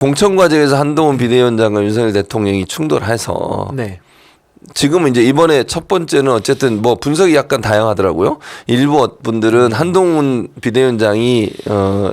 공천 과정에서 한동훈 비대위원장과 윤석열 대통령이 충돌해서 네. 지금은 이제 이번에 첫 번째는 어쨌든 뭐 분석이 약간 다양하더라고요. 일부 분들은 한동훈 비대위원장이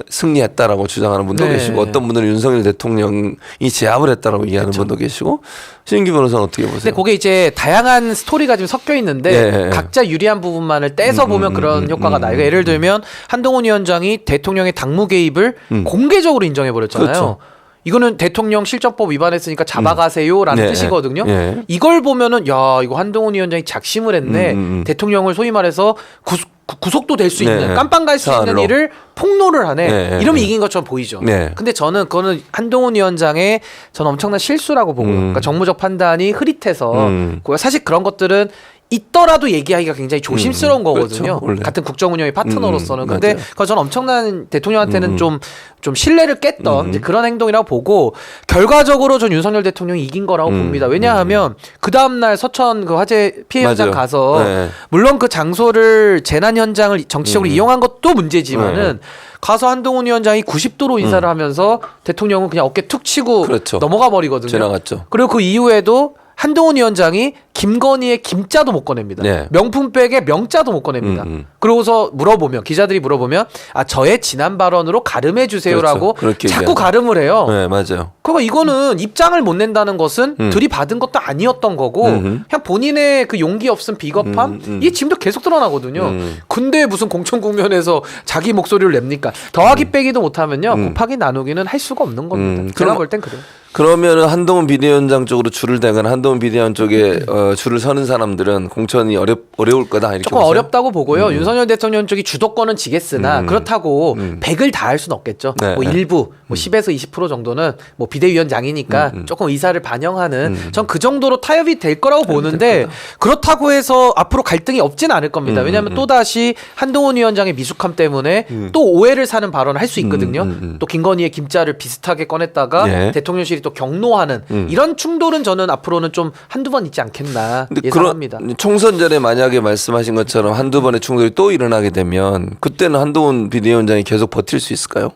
승리했다라고 주장하는 분도 네. 계시고 어떤 분들은 윤석열 대통령이 제압을 했다라고 얘기하는 그렇죠. 분도 계시고 신인기 변호사는 어떻게 보세요? 근데 그게 이제 다양한 스토리가 좀 섞여 있는데 네. 각자 유리한 부분만을 떼서 보면 그런 효과가 나요. 예를 들면 한동훈 위원장이 대통령의 당무 개입을 공개적으로 인정해 버렸잖아요. 그렇죠. 이거는 대통령 실정법 위반했으니까 잡아가세요라는 네. 뜻이거든요. 네. 이걸 보면은 야 이거 한동훈 위원장이 작심을 했네. 대통령을 소위 말해서 구속도 될 수 있는 네. 깜빵 갈 수 있는 사안으로. 일을 폭로를 하네. 네. 이러면 이긴 것처럼 보이죠. 네. 근데 저는 그거는 한동훈 위원장의 저는 엄청난 실수라고 보고요. 그러니까 정무적 판단이 흐릿해서 사실 그런 것들은 있더라도 얘기하기가 굉장히 조심스러운 거거든요. 그렇죠, 원래. 같은 국정운영의 파트너로서는. 근데 맞아요. 그건 저는 엄청난 대통령한테는 좀 신뢰를 깼던 이제 그런 행동이라고 보고 결과적으로 전 윤석열 대통령이 이긴 거라고 봅니다. 왜냐하면 그 다음날 서천 그 화재 피해 현장 맞아요. 가서 네. 물론 그 장소를 재난 현장을 정치적으로 이용한 것도 문제지만은 가서 한동훈 위원장이 90도로 인사를 하면서 대통령은 그냥 어깨 툭 치고 그렇죠. 넘어가 버리거든요. 지나갔죠. 그리고 그 이후에도 한동훈 위원장이 김건희의 김자도 못 꺼냅니다. 네. 명품백의 명자도 못 꺼냅니다. 그러고서 기자들이 물어보면 아 저의 지난 발언으로 가름해 주세요라고 그렇죠. 그렇게 자꾸 얘기하죠. 가름을 해요. 네, 맞아요. 그러니까 이거는 입장을 못 낸다는 것은 들이받은 것도 아니었던 거고 그냥 본인의 그 용기 없음 비겁함 이게 지금도 계속 드러나거든요. 근데 무슨 공천 국면에서 자기 목소리를 냅니까? 더하기 빼기도 못하면요 곱하기 나누기는 할 수가 없는 겁니다. 제가 볼 땐 그래요. 그러면은 한동훈 비대위원장 쪽으로 줄을 대거나 한동훈 비대위원 쪽에 줄을 서는 사람들은 공천이 어려울 거다 이렇게 조금 보세요? 어렵다고 보고요. 윤석열 대통령 쪽이 주도권은 지겠으나 그렇다고 100을 다 할 수는 없겠죠. 네, 뭐 네. 일부 뭐 10에서 20% 정도는 뭐 비대위원장이니까 조금 의사를 반영하는 전 그 정도로 타협이 될 거라고 보는데 그렇다고 해서 앞으로 갈등이 없지는 않을 겁니다. 왜냐하면 또다시 한동훈 위원장의 미숙함 때문에 또 오해를 사는 발언을 할 수 있거든요. 또 김건희의 김자를 비슷하게 꺼냈다가 네. 대통령실이 또 경노하는 이런 충돌은 저는 앞으로는 좀 한두 번 있지 않겠나 근데 예상합니다. 총선 전에 만약에 말씀하신 것처럼 한두 번의 충돌이 또 일어나게 되면 그때는 한동훈 비대위원장이 계속 버틸 수 있을까요?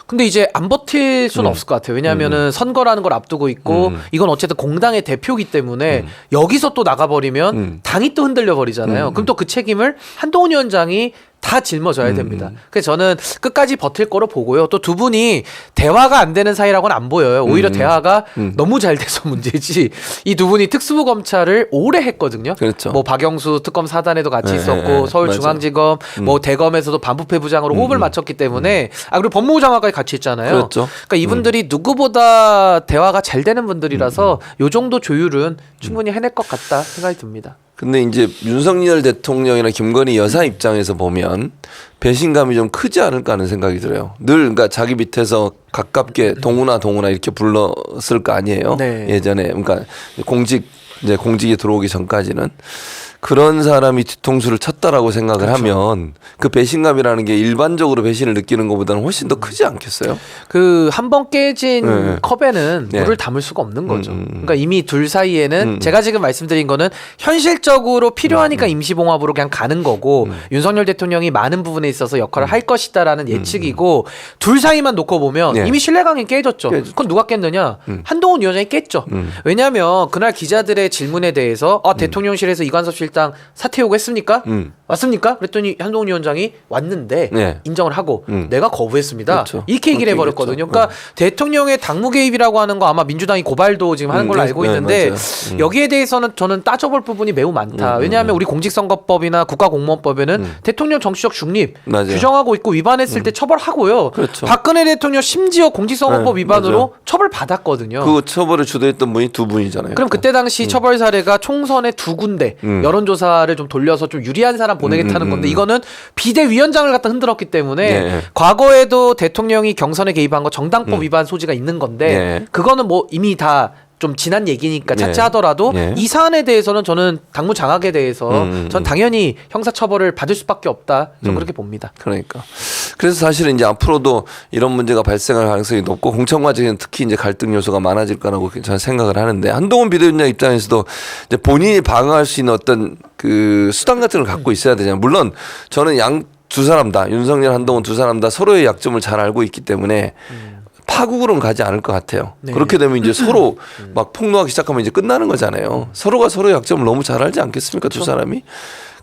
근데 이제 안 버틸 수는 없을 것 같아요. 왜냐하면은 선거라는 걸 앞두고 있고 이건 어쨌든 공당의 대표이기 때문에 여기서 또 나가버리면 당이 또 흔들려 버리잖아요. 그럼 또 그 책임을 한동훈 위원장이 다 짊어져야 됩니다. 그래서 저는 끝까지 버틸 거로 보고요. 또 두 분이 대화가 안 되는 사이라고는 안 보여요. 오히려 대화가 너무 잘 돼서 문제지. 이 두 분이 특수부 검찰을 오래 했거든요. 그렇죠. 뭐 박영수 특검 사단에도 같이 네, 있었고 네, 서울중앙지검 뭐 대검에서도 반부패 부장으로 호흡을 맞췄기 때문에 그리고 법무부 장관까지 같이 있잖아요. 그렇죠. 그러니까 이분들이 누구보다 대화가 잘 되는 분들이라서 요 정도 조율은 충분히 해낼 것 같다 생각이 듭니다. 근데 이제 윤석열 대통령이나 김건희 여사 입장에서 보면 배신감이 좀 크지 않을까 하는 생각이 들어요. 늘 그러니까 자기 밑에서 가깝게 동훈아 이렇게 불렀을 거 아니에요. 네. 예전에 그러니까 공직에 들어오기 전까지는 그런 사람이 뒤통수를 쳤다라고 생각을 그렇죠. 하면 그 배신감이라는 게 일반적으로 배신을 느끼는 것보다는 훨씬 더 크지 않겠어요? 그 한 번 깨진 네. 컵에는 네. 물을 담을 수가 없는 거죠. 그러니까 이미 둘 사이에는 제가 지금 말씀드린 거는 현실적으로 필요하니까 임시봉합으로 그냥 가는 거고 윤석열 대통령이 많은 부분에 있어서 역할을 할 것이다라는 예측이고 둘 사이만 놓고 보면 네. 이미 신뢰관계 깨졌죠. 그건 누가 깼느냐? 한동훈 위원장이 깼죠. 왜냐하면 그날 기자들의 질문에 대해서 대통령실에서 이관섭 실장 사퇴 요구했습니까? 왔습니까? 그랬더니 한동훈 위원장이 왔는데 네. 인정을 하고 내가 거부했습니다. 그렇죠. 이렇게 얘기를 그렇게 해버렸거든요. 그러니까 대통령의 당무 개입이라고 하는 거 아마 민주당이 고발도 지금 하는 걸로 알고 네, 있는데 맞아요. 여기에 대해서는 저는 따져볼 부분이 매우 많다. 왜냐하면 우리 공직선거법이나 국가공무원법에는 대통령 정치적 중립 맞아요. 규정하고 있고 위반했을 때 처벌하고요. 그렇죠. 박근혜 대통령 심지어 공직선거법 네, 위반으로 맞아요. 처벌받았거든요. 그 처벌을 주도했던 분이 두 분이잖아요. 그럼 그때 당시 처벌 사례가 총선에 2군데 여론조사를 좀 돌려서 좀 유리한 사람 보내겠다는 건데 이거는 비대위원장을 갖다 흔들었기 때문에 네. 과거에도 대통령이 경선에 개입한 거 정당법 위반 소지가 있는 건데 네. 그거는 뭐 이미 다 좀 지난 얘기니까 네. 차치하더라도 네. 이 사안에 대해서는 저는 당무 장악에 대해서 전 당연히 형사처벌을 받을 수밖에 없다. 저는 그렇게 봅니다. 그러니까. 그래서 사실은 이제 앞으로도 이런 문제가 발생할 가능성이 높고 공천 과정에는 특히 이제 갈등 요소가 많아질 거라고 저는 생각을 하는데 한동훈 비대위원장 입장에서도 이제 본인이 방어할 수 있는 어떤 그 수단 같은 걸 갖고 있어야 되잖아요. 물론 저는 두 사람 다 윤석열, 한동훈 두 사람 다 서로의 약점을 잘 알고 있기 때문에 파국으로는 가지 않을 것 같아요. 네. 그렇게 되면 이제 서로 막 폭로하기 시작하면 이제 끝나는 거잖아요. 서로가 서로의 약점을 너무 잘 알지 않겠습니까? 두 사람이.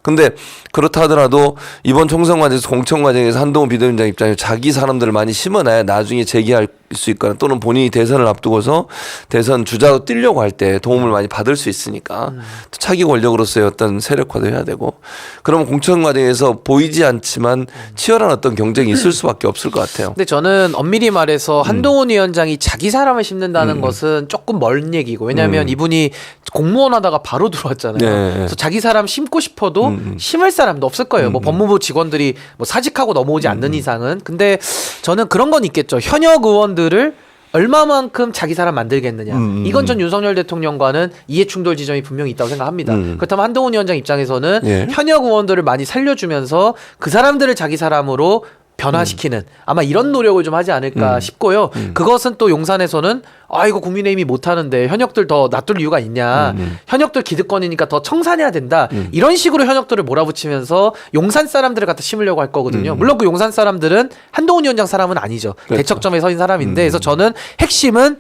근데 그렇다 하더라도 이번 총선 과정에서 공천 과정에서 한동훈 비대위원장 입장에서 자기 사람들을 많이 심어놔야 나중에 재기할 수 있거나 또는 본인이 대선을 앞두고서 대선 주자로 뛰려고 할 때 도움을 많이 받을 수 있으니까 차기 권력으로서의 어떤 세력화도 해야 되고 그러면 공천 과정에서 보이지 않지만 치열한 어떤 경쟁이 있을 수밖에 없을 것 같아요. 근데 저는 엄밀히 말해서 한동훈 위원장이 자기 사람을 심는다는 것은 조금 먼 얘기고 왜냐하면 이분이 공무원 하다가 바로 들어왔잖아요. 네. 그래서 자기 사람 심고 싶어도 심을 사람도 없을 거예요. 뭐 법무부 직원들이 뭐 사직하고 넘어오지 않는 이상은. 근데 저는 그런 건 있겠죠. 현역 의원들을 얼마만큼 자기 사람 만들겠느냐. 이건 전 윤석열 대통령과는 이해충돌 지점이 분명히 있다고 생각합니다. 그렇다면 한동훈 위원장 입장에서는 예. 현역 의원들을 많이 살려주면서 그 사람들을 자기 사람으로 변화시키는 아마 이런 노력을 좀 하지 않을까 싶고요. 그것은 또 용산에서는 아 이거 국민의힘이 못하는데 현역들 더 놔둘 이유가 있냐. 현역들 기득권이니까 더 청산해야 된다. 이런 식으로 현역들을 몰아붙이면서 용산 사람들을 갖다 심으려고 할 거거든요. 물론 그 용산 사람들은 한동훈 위원장 사람은 아니죠. 그렇죠. 대척점에 서인 사람인데 그래서 저는 핵심은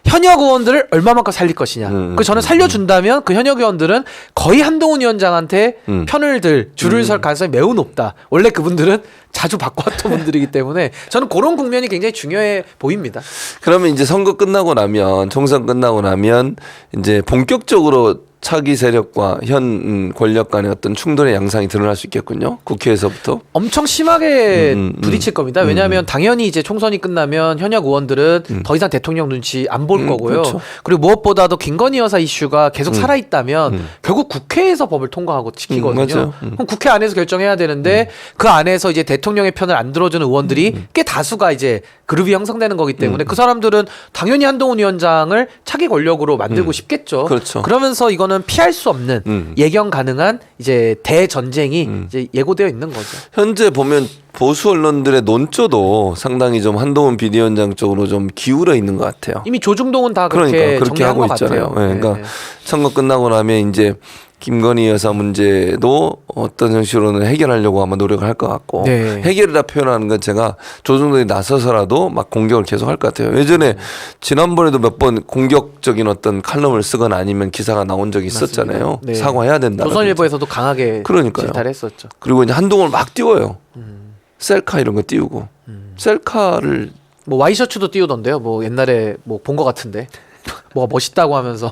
현역 의원들을 얼마만큼 살릴 것이냐. 그 저는 살려준다면 그 현역 의원들은 거의 한동훈 위원장한테 편을 들 줄을 설 가능성이 매우 높다. 원래 그분들은 자주 바꿔왔던 분들이기 때문에 저는 그런 국면이 굉장히 중요해 보입니다. 그러면 이제 선거 끝나고 나면 총선 끝나고 나면 이제 본격적으로 차기 세력과 현 권력 간의 어떤 충돌의 양상이 드러날 수 있겠군요. 국회에서부터. 엄청 심하게 부딪힐 겁니다. 왜냐하면 당연히 이제 총선이 끝나면 현역 의원들은 더 이상 대통령 눈치 안 볼 거고요. 그렇죠. 그리고 무엇보다도 김건희 여사 이슈가 계속 살아있다면 결국 국회에서 법을 통과하고 지키거든요. 맞아요. 그럼 국회 안에서 결정해야 되는데 그 안에서 이제 대통령의 편을 안 들어주는 의원들이 꽤 다수가 이제 그룹이 형성되는 거기 때문에 그 사람들은 당연히 한동훈 위원장을 차기 권력으로 만들고 싶겠죠. 그렇죠. 그러면서 이거는 피할 수 없는 예견 가능한 이제 대전쟁이 이제 예고되어 있는 거죠. 현재 보면 보수 언론들의 논조도 상당히 좀 한동훈 비대위원장 쪽으로 좀 기울어 있는 것 같아요. 이미 조중동은 다 그렇게 그러니까 그렇게 정리한 하고 것 있잖아요. 같아요. 네, 그러니까 네. 선거 끝나고 나면 이제 김건희 여사 문제도 어떤 형식으로는 해결하려고 아마 노력을 할 것 같고 네. 해결이라 표현하는 건 제가 조중동이 나서서라도 막 공격을 계속 할 것 같아요. 예전에 지난번에도 몇 번 공격적인 어떤 칼럼을 쓰거나 아니면 기사가 나온 적이 있었잖아요. 네. 사과해야 된다. 조선일보에서도 강하게 그러니까요. 질타했었죠. 그리고 이제 한동훈을 막 띄워요. 셀카 이런 거 띄우고 셀카를 뭐 와이셔츠도 띄우던데요. 뭐 옛날에 뭐 본 것 같은데 뭐가 멋있다고 하면서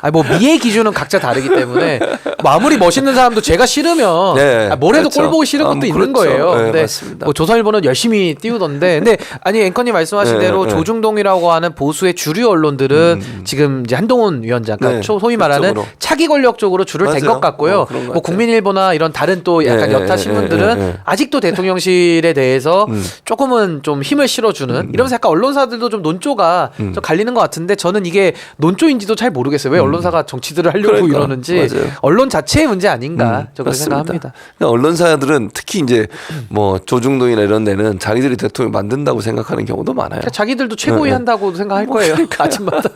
아니 뭐 미의 기준은 각자 다르기 때문에 뭐 아무리 멋있는 사람도 제가 싫으면 네, 뭘 해도 그렇죠. 꼴 보기 싫은 것도 뭐 있는 그렇죠. 거예요. 네, 근데 맞습니다. 뭐 조선일보는 열심히 띄우던데 근데 아니 앵커님 말씀하신 네, 대로 네. 조중동이라고 하는 보수의 주류 언론들은 지금 이제 한동훈 위원장 그러니까 네, 소위 말하는 그쪽으로. 차기 권력 쪽으로 줄을 댄 맞아요. 것 같고요. 그런 것 뭐 같아요. 국민일보나 이런 다른 또 약간 네, 여타 네, 신문들은 네, 네. 아직도 대통령실에 대해서 조금은 좀 힘을 실어주는 이러면서 약간 언론사들도 좀 논조가 좀 갈리는 것 같은데 저는 이게 논조인지도 잘 모르겠어요. 왜 언론사가 정치들을 하려고 그러니까, 이러는지 맞아요. 언론 자체의 문제 아닌가 저 그렇게 맞습니다. 생각합니다. 그러니까 언론사들은 특히 이제 뭐 조중동이나 이런 데는 자기들이 대통령 만든다고 생각하는 경우도 많아요. 그러니까 자기들도 최고위 한다고 생각할 거예요. 아침마다.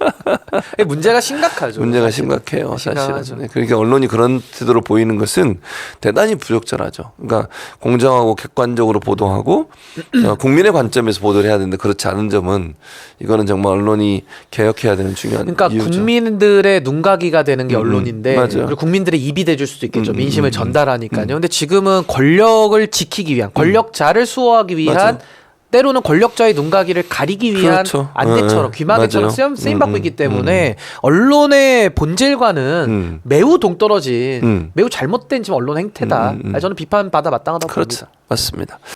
문제가 심각하죠. 문제가 사실은. 심각해요, 심각하죠. 사실은. 네, 그러니까 언론이 그런 태도로 보이는 것은 대단히 부적절하죠. 그러니까 공정하고 객관적으로 보도하고 국민의 관점에서 보도를 해야 되는데 그렇지 않은 점은 이거는 정말 언론이 개혁해야 되는 중요한 그러니까 이유죠. 국민들의 눈가기가 되는 게 언론인데 맞아요. 그리고 국민들의 입이 돼줄 수도 있겠죠. 민심을 전달하니까요. 근데 지금은 권력을 지키기 위한 권력자를 수호하기 위한 맞아요. 때로는 권력자의 눈가기를 가리기 위한 그렇죠. 안대처럼 네, 귀마개처럼 맞아요. 쓰임받고 있기 때문에 언론의 본질과는 매우 동떨어진 매우 잘못된 지금 언론 행태다. 저는 비판받아 마땅하다고 그렇죠. 봅니다. 맞습니다.